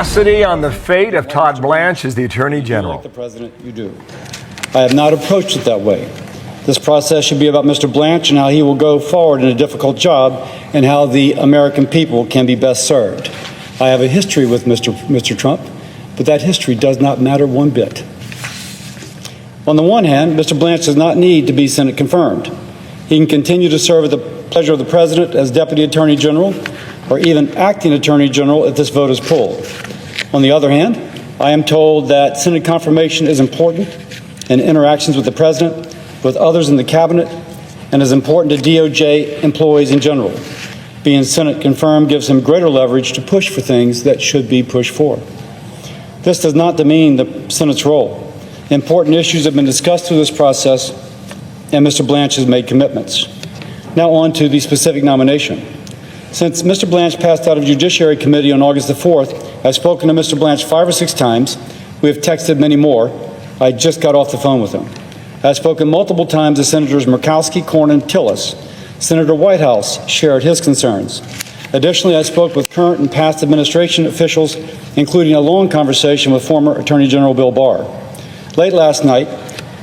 Cassidy on the fate of Todd Blanche as the Attorney General. Like the President, you do. I have not approached it that way. This process should be about Mr. Blanche and how he will go forward in a difficult job and how the American people can be best served. I have a history with Mr. Trump, but that history does not matter one bit. On the one hand, Mr. Blanche does not need to be Senate confirmed. He can continue to serve at the pleasure of the President as Deputy Attorney General or even Acting Attorney General if this vote is pulled. On the other hand, I am told that Senate confirmation is important in interactions with the President, with others in the Cabinet, and is important to DOJ employees in general. Being Senate confirmed gives him greater leverage to push for things that should be pushed for. This does not demean the Senate's role. Important issues have been discussed through this process, and Mr. Blanche has made commitments. Now on to the specific nomination. Since Mr. Blanche passed out of Judiciary Committee on August the 4th, I've spoken to Mr. Blanche 5 or 6 times. We have texted many more. I just got off the phone with him. I've spoken multiple times to Senators Murkowski, Cornyn, Tillis. Senator Whitehouse shared his concerns. Additionally, I spoke with current and past administration officials, including a long conversation with former Attorney General Bill Barr. Late last night,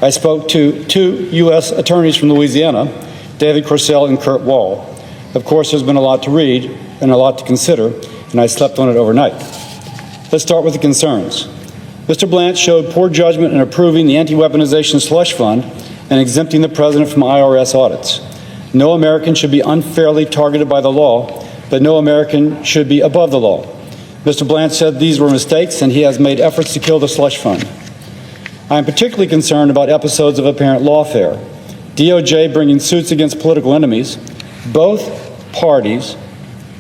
I spoke to 2 U.S. attorneys from Louisiana, David Corsell and Kurt Wall. Of course, there's been a lot to read and a lot to consider, and I slept on it overnight. Let's start with the concerns. Mr. Blanche showed poor judgment in approving the anti-weaponization slush fund and exempting the President from IRS audits. No American should be unfairly targeted by the law, but no American should be above the law. Mr. Blanche said these were mistakes, and he has made efforts to kill the slush fund. I am particularly concerned about episodes of apparent lawfare. DOJ bringing suits against political enemies. Both parties,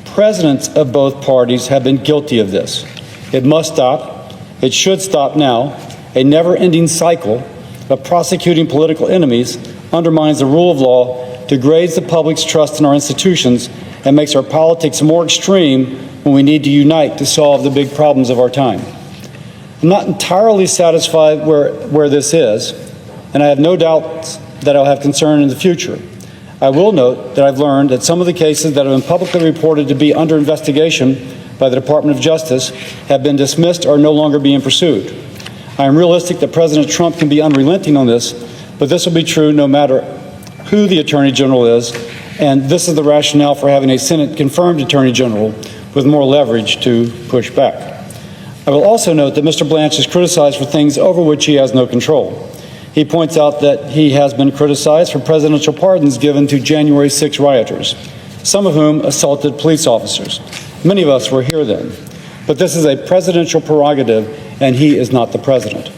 presidents of both parties have been guilty of this. It must stop. It should stop now. A never-ending cycle of prosecuting political enemies undermines the rule of law, degrades the public's trust in our institutions, and makes our politics more extreme when we need to unite to solve the big problems of our time. I'm not entirely satisfied where this is, and I have no doubts that I'll have concern in the future. I will note that I've learned that some of the cases that have been publicly reported to be under investigation by the Department of Justice have been dismissed or are no longer being pursued. I am realistic that President Trump can be unrelenting on this, but this will be true no matter who the Attorney General is, and this is the rationale for having a Senate-confirmed Attorney General with more leverage to push back. I will also note that Mr. Blanche is criticized for things over which he has no control. He points out that he has been criticized for presidential pardons given to January 6 rioters, some of whom assaulted police officers. Many of us were here then. But this is a presidential prerogative, and he is not the president.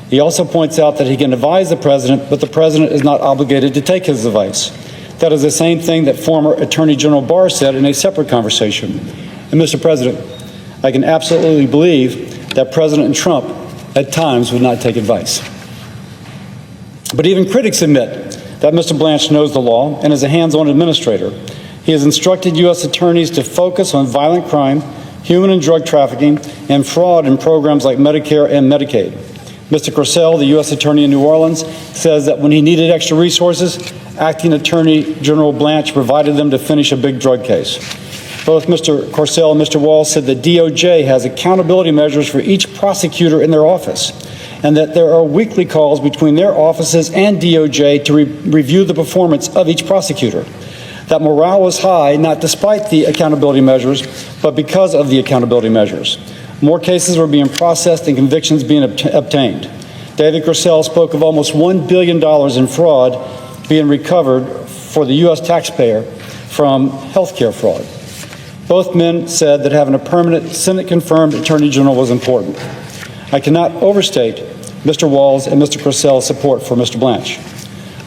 He also points out that he can advise the president, but the president is not obligated to take his advice. That is the same thing that former Attorney General Barr said in a separate conversation. And Mr. President, I can absolutely believe that President Trump at times would not take advice. But even critics admit that Mr. Blanche knows the law and is a hands-on administrator. He has instructed U.S. attorneys to focus on violent crime, human and drug trafficking, and fraud in programs like Medicare and Medicaid. Mr. Corsell, the U.S. Attorney in New Orleans, says that when he needed extra resources, Acting Attorney General Blanche provided them to finish a big drug case. Both Mr. Corsell and Mr. Wall said that DOJ has accountability measures for each prosecutor in their office, and that there are weekly calls between their offices and DOJ to review the performance of each prosecutor. That morale was high, not despite the accountability measures, but because of the accountability measures. More cases were being processed and convictions being obtained. David Corsell spoke of almost $1 billion in fraud being recovered for the U.S. taxpayer from health care fraud. Both men said that having a permanent Senate-confirmed Attorney General was important. I cannot overstate Mr. Wall's and Mr. Corsell's support for Mr. Blanche.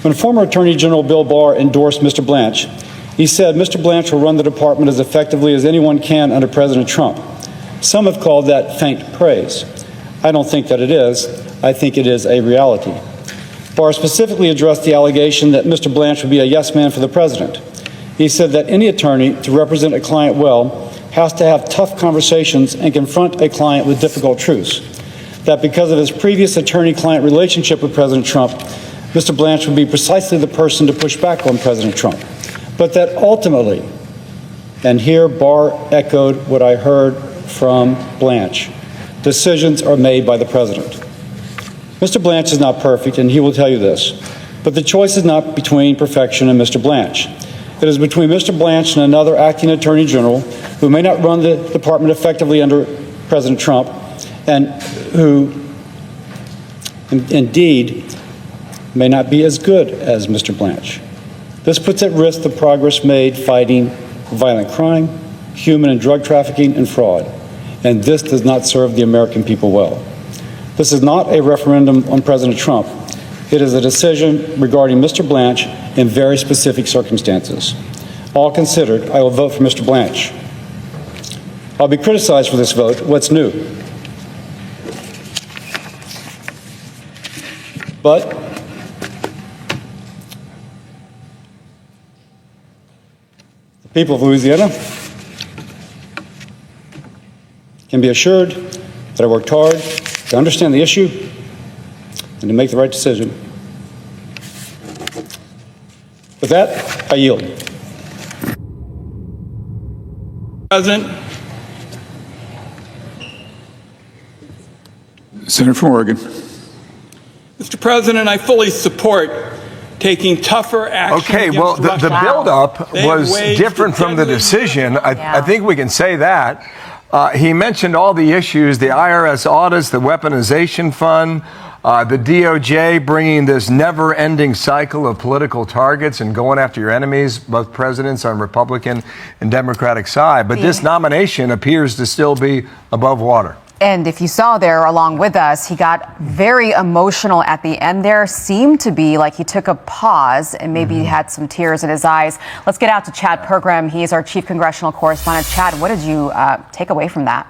When former Attorney General Bill Barr endorsed Mr. Blanche, he said Mr. Blanche will run the department as effectively as anyone can under President Trump. Some have called that faint praise. I don't think that it is. I think it is a reality. Barr specifically addressed the allegation that Mr. Blanche would be a yes man for the president. He said that any attorney to represent a client well has to have tough conversations and confront a client with difficult truths. That because of his previous attorney-client relationship with President Trump, Mr. Blanche would be precisely the person to push back on President Trump. But that ultimately, and here Barr echoed what I heard from Blanche, Decisions are made by the president. Mr. Blanche is not perfect, and he will tell you this. But the choice is not between perfection and Mr. Blanche. It is between Mr. Blanche and another acting attorney general who may not run the department effectively under President Trump and who indeed may not be as good as Mr. Blanche. This puts at risk the progress made fighting violent crime, human and drug trafficking, and fraud. And this does not serve the American people well. This is not a referendum on President Trump. It is a decision regarding Mr. Blanche in very specific circumstances. All considered, I will vote for Mr. Blanche. I'll be criticized for this vote. What's new? But the people of Louisiana can be assured that I worked hard to understand the issue and to make the right decision. With that, I yield. President. Senator from Oregon. Mr. President, I fully support taking tougher action. Okay, well, the buildup was different from the decision. I think we can say that. He mentioned all the issues, the IRS audits, the weaponization fund, the DOJ bringing this never-ending cycle of political targets and going after your enemies, both presidents on Republican and Democratic side. But this nomination appears to still be above water. And if you saw there along with us, he got very emotional at the end there. Seemed to be like he took a pause and maybe he had some tears in his eyes. Let's get out to Chad Pergram. He's our chief congressional correspondent. Chad, what did you take away from that?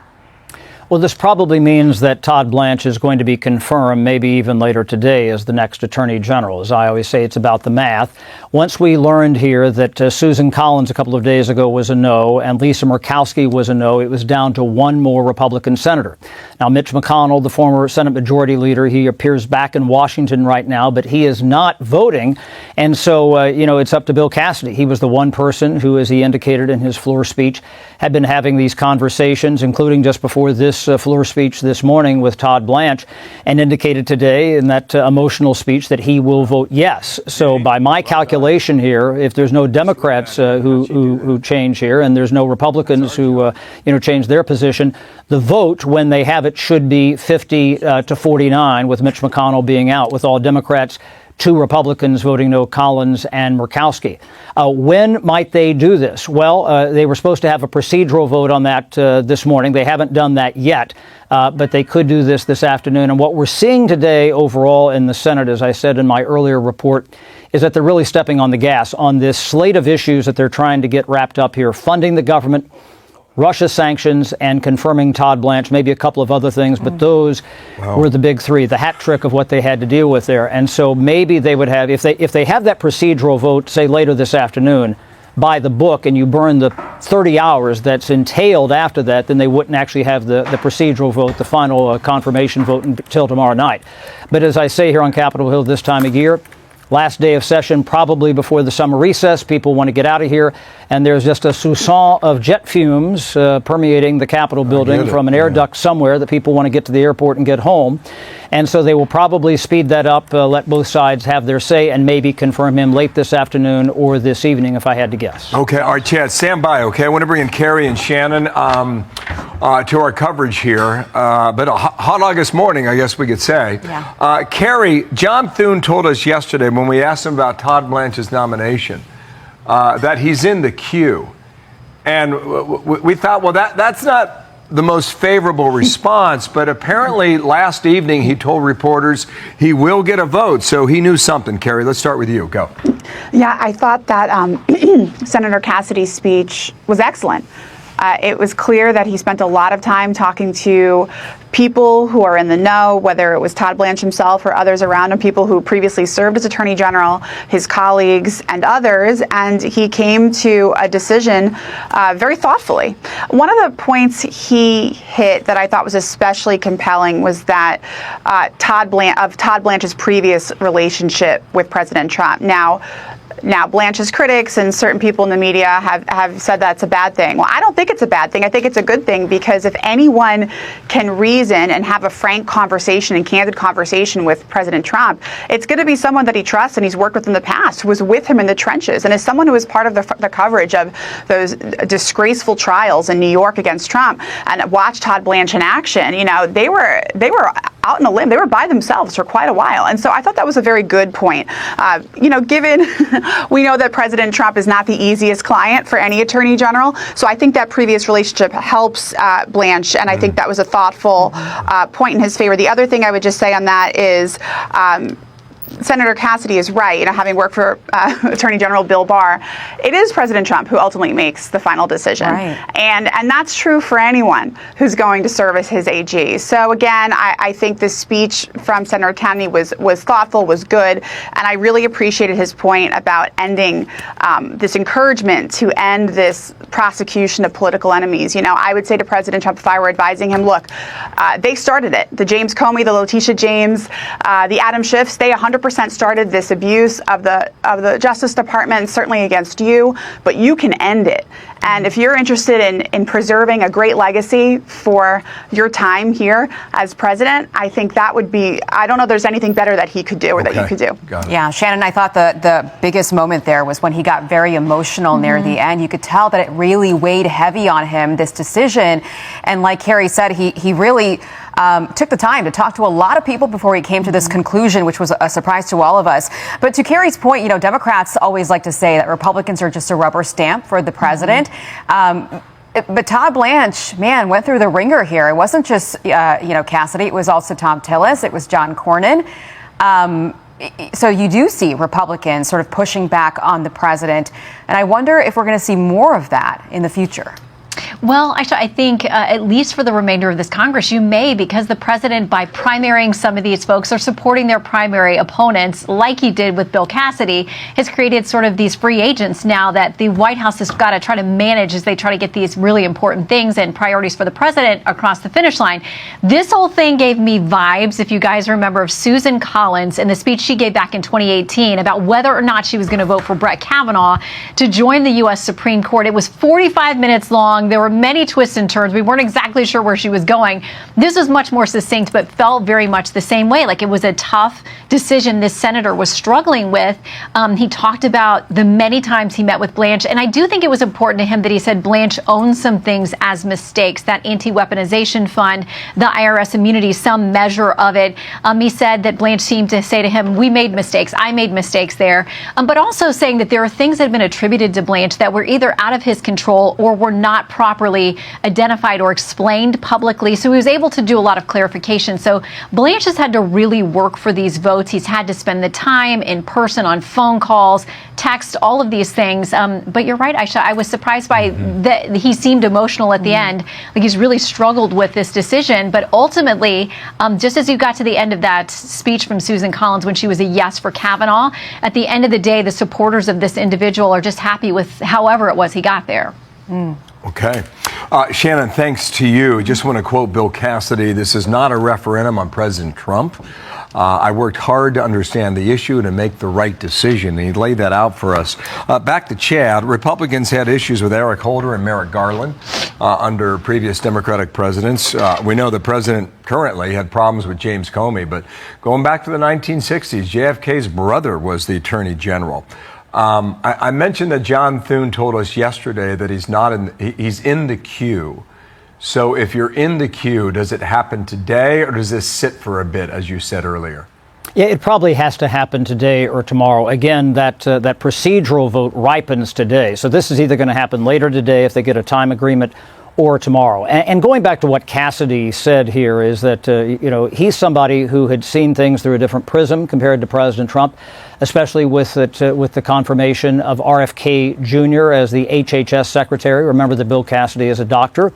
Well, this probably means that Todd Blanche is going to be confirmed, maybe even later today, as the next Attorney General. As I always say, it's about the math. Once we learned here that Susan Collins a couple of days ago was a no and Lisa Murkowski was a no, it was down to one more Republican senator. Now, Mitch McConnell, the former Senate Majority Leader, he appears back in Washington right now, but he is not voting. And so, it's up to Bill Cassidy. He was the one person who, as he indicated in his floor speech, had been having these conversations, including just before this floor speech this morning with Todd Blanche, and indicated today in that emotional speech that he will vote yes. So by my calculation here, if there's no Democrats who change here and there's no Republicans who change their position, the vote, when they have it, should be 50 to 49, with Mitch McConnell being out, with all Democrats, 2 Republicans voting no, Collins and Murkowski. When might they do this? Well, they were supposed to have a procedural vote on that this morning. They haven't done that yet, but they could do this afternoon. And what we're seeing today overall in the Senate, as I said in my earlier report, is that they're really stepping on the gas on this slate of issues that they're trying to get wrapped up here: funding the government, Russia sanctions, and confirming Todd Blanche, maybe a couple of other things, but those were the big 3, the hat trick of what they had to deal with there. And so maybe they would have, if they have that procedural vote, say later this afternoon, by the book, and you burn the 30 hours that's entailed after that, then they wouldn't actually have the procedural vote, the final confirmation vote, until tomorrow night. But as I say here on Capitol Hill this time of year, last day of session, probably before the summer recess. People want to get out of here, and there's just a soupçon of jet fumes permeating the Capitol building from an air duct somewhere that people want to get to the airport and get home. And so they will probably speed that up, let both sides have their say, and maybe confirm him late this afternoon or this evening, if I had to guess. Okay, all right, Chad, stand by, okay? I want to bring in Carrie and Shannon to our coverage here. But a hot August morning, I guess we could say. Yeah. Carrie, John Thune told us yesterday when we asked him about Todd Blanche's nomination that he's in the queue. And we thought, well, that's not the most favorable response, but apparently last evening he told reporters he will get a vote, so he knew something. Carrie, let's start with you. Go. Yeah, I thought that Senator Cassidy's speech was excellent. It was clear that he spent a lot of time talking to people who are in the know, whether it was Todd Blanche himself or others around him, people who previously served as Attorney General, his colleagues and others, and he came to a decision very thoughtfully. One of the points he hit that I thought was especially compelling was that Todd Blanche's previous relationship with President Trump. Now, Now, Blanche's critics and certain people in the media have said that's a bad thing. Well, I don't think it's a bad thing. I think it's a good thing, because if anyone can reason and have a frank conversation and candid conversation with President Trump, it's going to be someone that he trusts and he's worked with in the past, who was with him in the trenches. And as someone who was part of the coverage of those disgraceful trials in New York against Trump and watched Todd Blanche in action, they were out in a limb. They were by themselves for quite a while. And so I thought that was a very good point. Given we know that President Trump is not the easiest client for any attorney general. So I think that previous relationship helps Blanche. And I think that was a thoughtful point in his favor. The other thing I would just say on that is, Senator Cassidy is right. Having worked for Attorney General Bill Barr, it is President Trump who ultimately makes the final decision. Right. And that's true for anyone who's going to serve as his AG. So again, I think this speech from Senator Kennedy was thoughtful, was good, and I really appreciated his point about ending this encouragement to end this prosecution of political enemies. I would say to President Trump, if I were advising him, look, they started it. The James Comey, the Letitia James, the Adam Schiffs, they 100% started this abuse of the Justice Department, certainly against you, but you can end it. And if you're interested in preserving a great legacy for your time here as president, I think that would be, I don't know there's anything better that he could do or that you could do. Yeah, Shannon, I thought the biggest moment there was when he got very emotional near the end. You could tell that it really weighed heavy on him, this decision. And like Carrie said, he really took the time to talk to a lot of people before he came to this conclusion, which was a surprise to all of us. But to Carrie's point, Democrats always like to say that Republicans are just a rubber stamp for the president. But Todd Blanche, man, went through the ringer here. It wasn't just, Cassidy. It was also Tom Tillis. It was John Cornyn. So you do see Republicans sort of pushing back on the president. And I wonder if we're going to see more of that in the future. Well, actually, I think at least for the remainder of this Congress, you may, because the president, by primarying some of these folks or supporting their primary opponents, like he did with Bill Cassidy, has created sort of these free agents now that the White House has got to try to manage as they try to get these really important things and priorities for the president across the finish line. This whole thing gave me vibes, if you guys remember, of Susan Collins and the speech she gave back in 2018 about whether or not she was going to vote for Brett Kavanaugh to join the U.S. Supreme Court. It was 45 minutes long. There were many twists and turns. We weren't exactly sure where she was going. This was much more succinct, but felt very much the same way. Like it was a tough decision this senator was struggling with. He talked about the many times he met with Blanche. And I do think it was important to him that he said Blanche owns some things as mistakes, that anti-weaponization fund, the IRS immunity, some measure of it. He said that Blanche seemed to say to him, we made mistakes. I made mistakes there. But also saying that there are things that have been attributed to Blanche that were either out of his control or were not properly identified or explained publicly. So he was able to do a lot of clarification. So Blanche has had to really work for these votes. He's had to spend the time in person on phone calls, text, all of these things. But you're right, Aisha. I was surprised by that. He seemed emotional at the end. Like he's really struggled with this decision. But ultimately, just as you got to the end of that speech from Susan Collins when she was a yes for Kavanaugh, at the end of the day, the supporters of this individual are just happy with however it was he got there. Okay. Shannon, thanks to you. Just want to quote Bill Cassidy. This is not a referendum on President Trump. I worked hard to understand the issue and to make the right decision. And he laid that out for us. Back to Chad. Republicans had issues with Eric Holder and Merrick Garland under previous Democratic presidents. We know the president currently had problems with James Comey, but going back to the 1960s, JFK's brother was the attorney general. I mentioned that John Thune told us yesterday that he's in the queue. So if you're in the queue, does it happen today or does this sit for a bit, as you said earlier? Yeah, it probably has to happen today or tomorrow. Again, that procedural vote ripens today. So this is either going to happen later today if they get a time agreement or tomorrow. And going back to what Cassidy said here is that, he's somebody who had seen things through a different prism compared to President Trump, especially with the confirmation of RFK Jr. as the HHS secretary. Remember that Bill Cassidy is a doctor.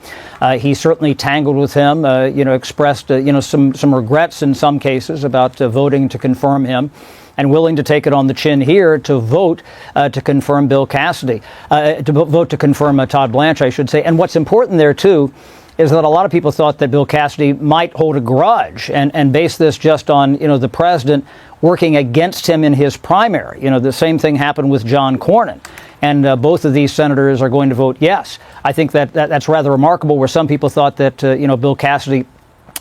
He certainly tangled with him, expressed, some regrets in some cases about voting to confirm him, and willing to take it on the chin here to vote to confirm Bill Cassidy, to vote to confirm Todd Blanche, I should say. And what's important there, too, is that a lot of people thought that Bill Cassidy might hold a grudge and base this just on, the president working against him in his primary. The same thing happened with John Cornyn. And both of these senators are going to vote yes. I think that's rather remarkable, where some people thought that, Bill Cassidy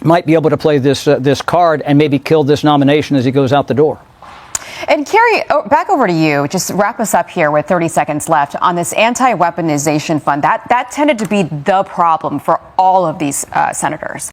might be able to play this card and maybe kill this nomination as he goes out the door. And Carrie, back over to you. Just wrap us up here with 30 seconds left on this anti-weaponization fund. That tended to be the problem for all of these senators.